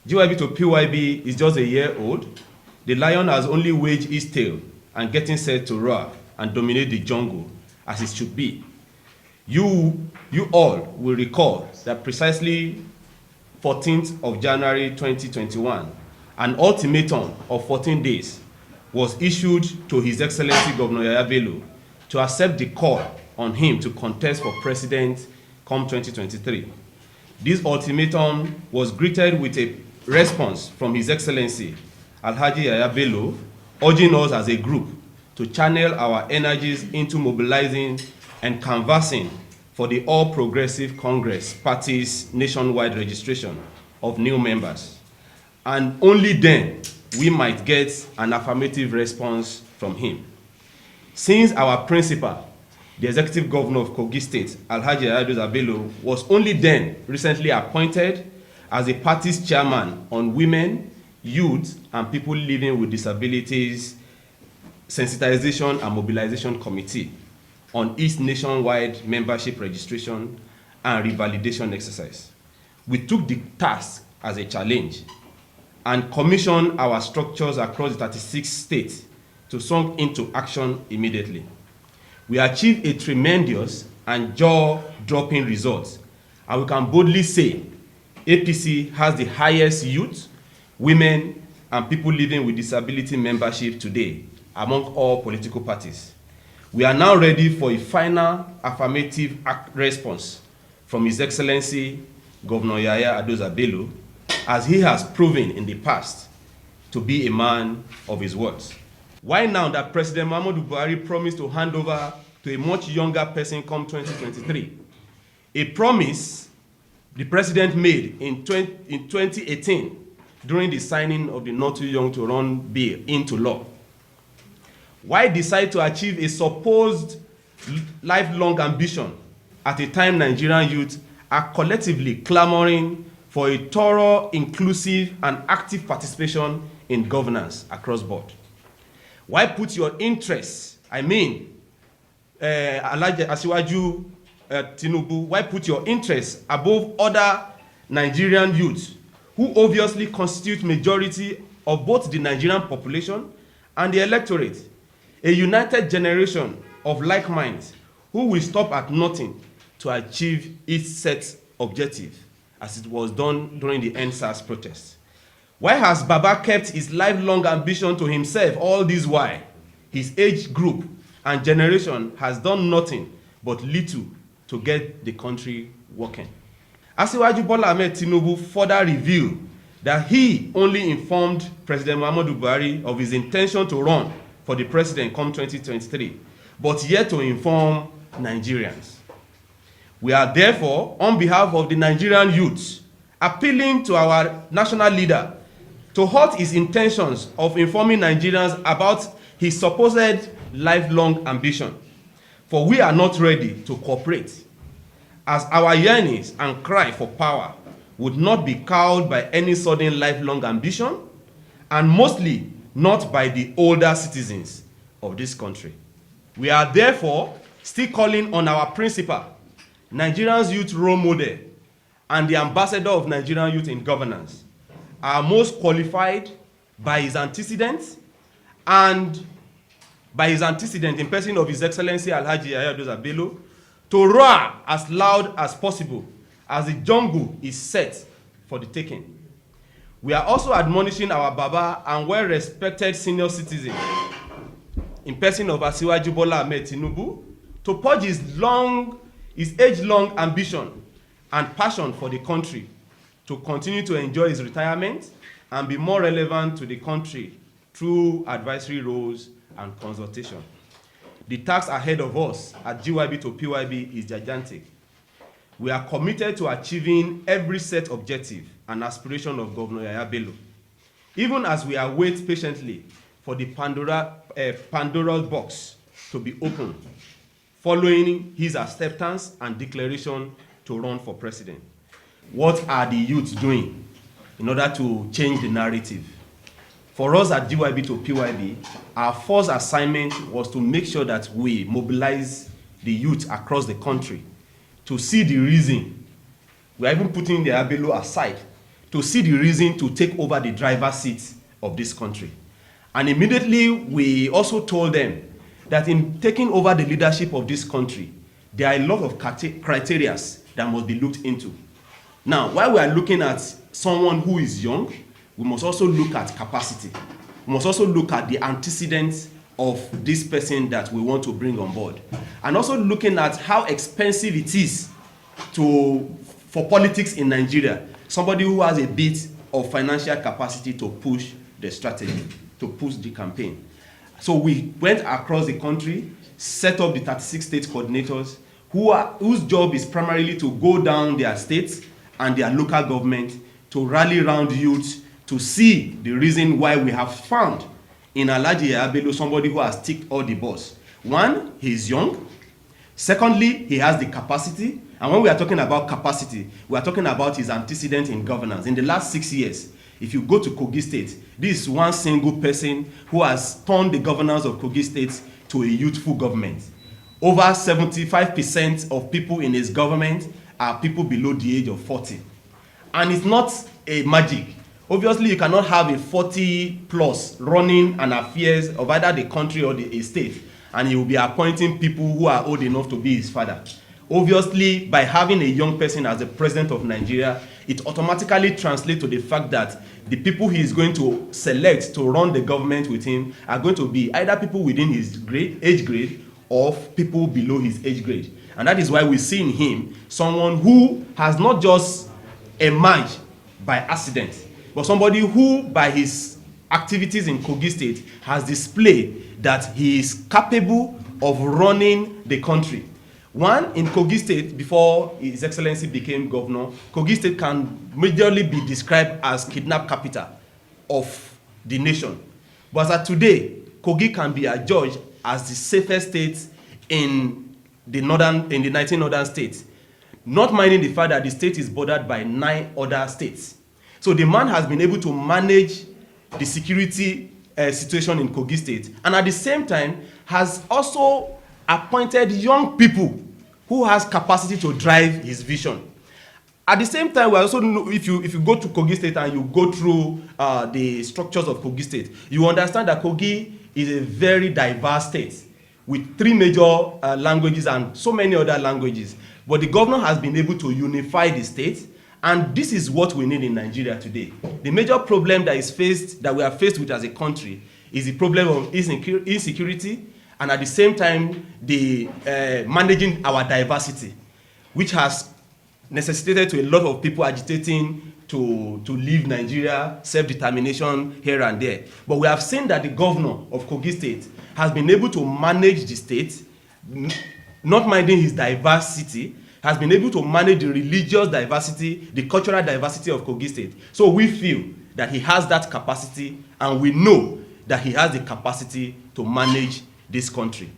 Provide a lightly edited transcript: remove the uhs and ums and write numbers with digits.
GYB to PYB is just a year old. The lion has only waged its tail and getting set to roar and dominate the jungle as it should be. You all will recall that precisely 14th of January 2021, an ultimatum of 14 days was issued to His Excellency Governor Yahaya Bello to accept the call on him to contest for president come 2023. This ultimatum was greeted with a response from His Excellency Alhaji Yahaya Bello, urging us as a group to channel our energies into mobilizing and canvassing for the All Progressive Congress Party's nationwide registration of new members. And only then we might get an affirmative response from him. Since our principal, the executive governor of Kogi State, Alhaji Yahaya Bello, was only then recently appointed as the party's chairman on women, youth, and people living with disabilities sensitization and mobilization committee on its nationwide membership registration and revalidation exercise. We took the task as a challenge and commissioned our structures across the 36 states to sink into action immediately. We achieved a tremendous and jaw-dropping result, and we can boldly say APC has the highest youth, women, and people living with disability membership today among all political parties. We are now ready for a final affirmative response from His Excellency Governor Yahaya Bello, as he has proven in the past to be a man of his words. Why now that President Muhammadu Buhari promised to hand over to a much younger person come 2023? A promise the president made in 2018 during the signing of the Not Too Young to Run bill into law. Why decide to achieve a supposed lifelong ambition at a time Nigerian youth are collectively clamoring for a thorough, inclusive, and active participation in governance across board? Why put your interests, Asiwaju Tinubu, why put your interests above other Nigerian youths who obviously constitute majority of both the Nigerian population and the electorate? A united generation of like minds who will stop at nothing to achieve its set objective, as it was done during the NSAS protests. Why has Baba kept his lifelong ambition to himself all this while? His age group and generation has done nothing but little to get the country working. Asiwaju Bola Ahmed Tinubu further revealed that he only informed President Muhammadu Buhari of his intention to run for the president come 2023, but yet to inform Nigerians. We are therefore, on behalf of the Nigerian youths, appealing to our national leader to halt his intentions of informing Nigerians about his supposed lifelong ambition. For we are not ready to cooperate, as our yearnings and cry for power would not be cowed by any sudden lifelong ambition, and mostly not by the older citizens of this country. We are therefore still calling on our principal, Nigeria's youth role model, and the ambassador of Nigerian youth in governance, are most qualified by his antecedents and by his antecedent in person of His Excellency Alhaji Yahaya Bello, to roar as loud as possible as the jungle is set for the taking. We are also admonishing our Baba and well-respected senior citizen in person of Asiwaju Bola Ahmed Tinubu to purge his age-long ambition and passion for the country, to continue to enjoy his retirement and be more relevant to the country through advisory roles and consultation. The task ahead of us at GYB to PYB is gigantic. We are committed to achieving every set objective and aspiration of Governor Yahaya Bello, even as we await patiently for the Pandora's box to be opened, following his acceptance and declaration to run for president. What are the youths doing in order to change the narrative? For us at GYB to PYB, our first assignment was to make sure that we mobilize the youth across the country to see the reason. We are even putting the Bello aside to see the reason to take over the driver's seat of this country. And immediately, we also told them that in taking over the leadership of this country, there are a lot of criteria that must be looked into. Now, while we are looking at someone who is young, we must also look at capacity. We must also look at the antecedents of this person that we want to bring on board. And also looking at how expensive it is for politics in Nigeria. Somebody who has a bit of financial capacity to push the strategy, to push the campaign. So we went across the country, set up the 36 state coordinators whose job is primarily to go down their states and their local government to rally around youth to see the reason why we have found in Alhaji Yahaya Bello somebody who has ticked all the boxes. One, he is young. Secondly, he has the capacity. And when we are talking about capacity, we are talking about his antecedent in governance. In the last 6 years, if you go to Kogi State, this is one single person who has turned the governance of Kogi State to a youthful government. Over 75% of people in his government are people below the age of 40. And it's not a magic. Obviously, you cannot have a 40-plus running an affairs of either the country or the state, and he will be appointing people who are old enough to be his father. Obviously, by having a young person as the president of Nigeria, it automatically translates to the fact that the people he is going to select to run the government with him are going to be either people within his age grade or people below his age grade. And that is why we see in him someone who has not just emerged by accident, but somebody who, by his activities in Kogi State, has displayed that he is capable of running the country. One, in Kogi State, before His Excellency became governor, Kogi State can majorly be described as kidnap capital of the nation. But as of today, Kogi can be adjudged as the safest state in the 19 northern states, not minding the fact that the state is bordered by 9 other states. So the man has been able to manage the security situation in Kogi State, and at the same time has also appointed young people who has capacity to drive his vision. At the same time, we also know, if you go to Kogi State and you go through the structures of Kogi State, you understand that Kogi is a very diverse state with 3 major languages and so many other languages. But the governor has been able to unify the state, and this is what we need in Nigeria today. The major problem that we are faced with as a country is the problem of insecurity, and at the same time, the managing our diversity, which has necessitated to a lot of people agitating to leave Nigeria, self-determination here and there. But we have seen that the governor of Kogi State has been able to manage the state, not minding his diversity, has been able to manage the religious diversity, the cultural diversity of Kogi State. So we feel that he has that capacity, and we know that he has the capacity to manage this country.